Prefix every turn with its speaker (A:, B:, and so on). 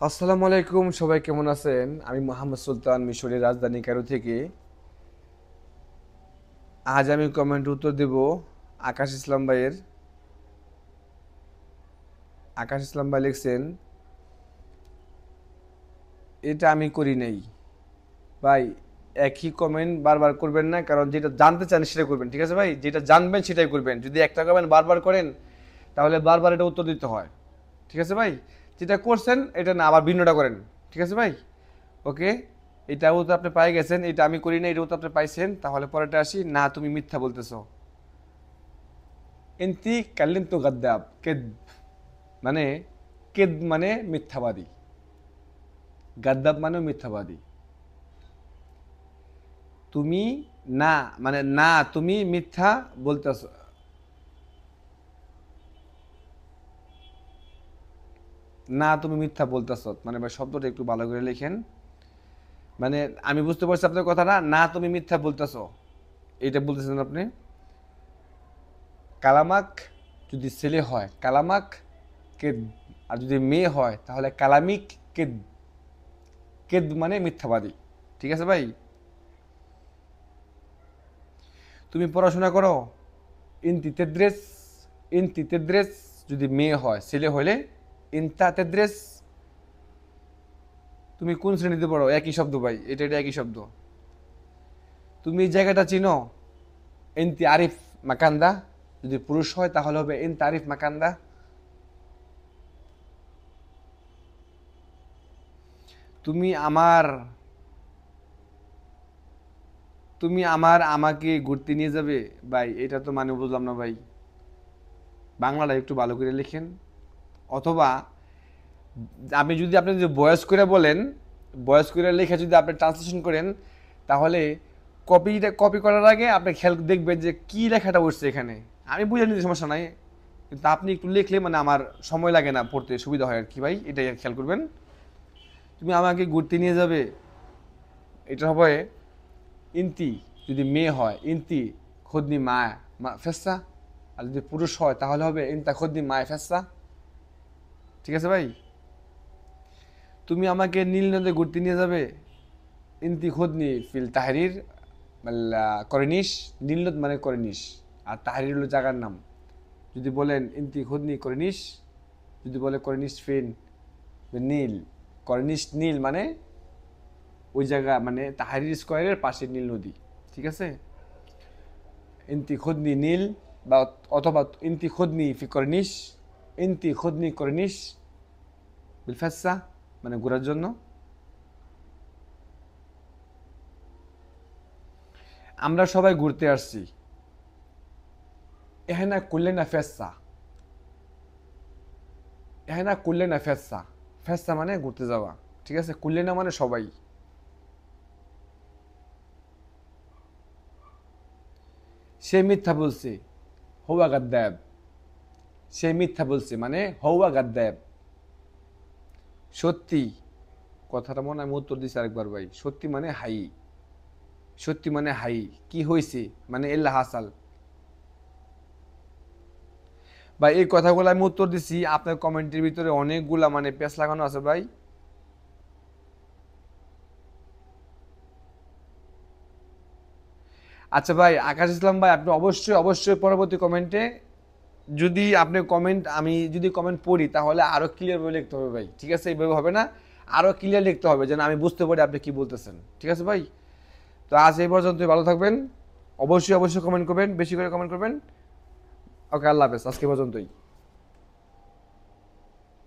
A: আসসালামু আলাইকুম, সবাই কেমন আছেন? আমি মোহাম্মদ সুলতান, মিশরের রাজধানী কায়রো থেকে। আজ আমি কমেন্ট উত্তর দেব আকাশ ইসলাম ভাইয়ের। আকাশ ইসলাম ভাই লিখছেন, এটা আমি করি নাই। ভাই, একই কমেন্ট বারবার করবেন না, কারণ যেটা জানতে চান সেটা করবেন, ঠিক আছে ভাই? যেটা জানবেন সেটাই করবেন। যদি একটা কমেন্ট বারবার করেন তাহলে বারবার এটা উত্তর দিতে হয়, ঠিক আছে ভাই? যেটা করছেন এটা না, আবার ভিন্নটা করেন, ঠিক আছে ভাই? ওকে, এটাও তো আপনি পাই গেছেন, এটা আমি করি না, এটাও তো আপনি পাইছেন। তাহলে পরেটা আসি, না তুমি মিথ্যা বলতেছো। ইনতি কাল্লিম তো গাদ্দাব কেদ, মানে কেদ মানে মিথ্যাবাদী, গাদ্দাব মানে মিথ্যাবাদী। তুমি না মানে না তুমি মিথ্যা বলতেছো। না তুমি মিথ্যা বলতেছো মানে ভাই শব্দটা একটু ভালো করে লিখেন। মানে আমি বুঝতে পারছি আপনার কথাটা, না তুমি মিথ্যা বলতেছো এইটা বলতেছেন আপনি। কালামাক যদি ছেলে হয় কালামাক কেদ, আর যদি মেয়ে হয় তাহলে কালামিক কেদ। কেদ মানে মিথ্যাবাদী, ঠিক আছে ভাই? তুমি পড়াশোনা করো, ইনতি তেদ্রেস। ইনতি তেদ্রেস যদি মেয়ে হয়, ছেলে হলে ইনতা তেদ্রেস। তুমি কোন শ্রেণীতে পড়ো? একই শব্দ ভাই, এটা এটা একই শব্দ। তুমি এই জায়গাটা চিনো, ইনতি আরিফ মাকান্দা। যদি পুরুষ হয় তাহলে হবে ইনতা আরিফ মাকান্দা। তুমি আমার তুমি আমাকে ঘুরতে নিয়ে যাবে। ভাই এটা তো মানে বুঝলাম না ভাই, বাংলাটা একটু ভালো করে লিখেন। অথবা আপনি যদি বয়স করে বলেন, বয়স করে লিখে যদি আপনি ট্রান্সলেশন করেন, তাহলে কপি করার আগে আপনি খেয়াল দেখবেন যে কি লেখাটা উঠছে এখানে। আমি বুঝে নিতে সমস্যা নাই, কিন্তু আপনি একটু লিখলে মানে আমার সময় লাগে না, পড়তে সুবিধা হয় আর কি ভাই, এটাই খেয়াল করবেন। তুমি আমাকে ঘুরতে নিয়ে যাবে, এটা হবে ইন্তি। যদি মেয়ে হয় ইন্তি খুদনি মায় ফেসা, আর যদি পুরুষ হয় তাহলে হবে ইনতা খুদনি মায় ফেসা, ঠিক আছে ভাই? তুমি আমাকে নীল নদে ঘুরতে নিয়ে যাবে, ইনতি খুদনি ফিল তাহরির করিনিস। নীল নদ মানে করিনিস, আর তাহরির হলো জায়গার নাম। যদি বলেন ইনতি খুদনি করিনিস, যদি বলে করিনিস ফিন নীল, করিনিস নীল মানে ওই জায়গা, মানে তাহরির স্কোয়ারের পাশে নীল নদী, ঠিক আছে? ইনতি খুদনি নীল, বা অথবা ইনতি খুদনি ফি করিনিস, ইনতি খুদনি করিনিস বিলফাসা, মানে ঘোরার জন্য। আমরা সবাই ঘুরতে আসছি, এহেনা কুল্লেনা ফেসা। এহেনা কুল্লেনা ফেসা, ফেসা মানে ঘুরতে যাওয়া, ঠিক আছে? কুল্লেনা মানে সবাই। সে মিথ্যা বলছে, হৌয়া গাদ্দাব। সে মিথ্যা বলছে মানে হৌয়া গাদ্দাব। সত্যি, কথাটা মনে আমি উত্তর দিচ্ছি আরেকবার ভাই। সত্যি মানে হাই, সত্যি মানে হাই। কি হয়েছে মানে এল্লা হাসাল। ভাই এই কথাগুলো আমি উত্তর দিছি, আপনার কমেন্টের ভিতরে অনেকগুলা মানে পেঁচ লাগানো আছে ভাই। আচ্ছা ভাই আকাশ ইসলাম ভাই, আপনি অবশ্যই অবশ্যই পরবর্তী কমেন্টে, যদি আপনি কমেন্ট, আমি যদি কমেন্ট পড়ি তাহলে আরো ক্লিয়ারভাবে লিখতে হবে ভাই, ঠিক আছে? এইভাবে হবে না, আরো ক্লিয়ার লিখতে হবে যেন আমি বুঝতে পারি আপনি কি বলতেছেন, ঠিক আছে ভাই? তো আজ এই পর্যন্তই, ভালো থাকবেন। অবশ্যই অবশ্যই কমেন্ট করবেন, বেশি করে কমেন্ট করবেন। ওকে, আল্লাহ হাফেজ, আজকে পর্যন্তই।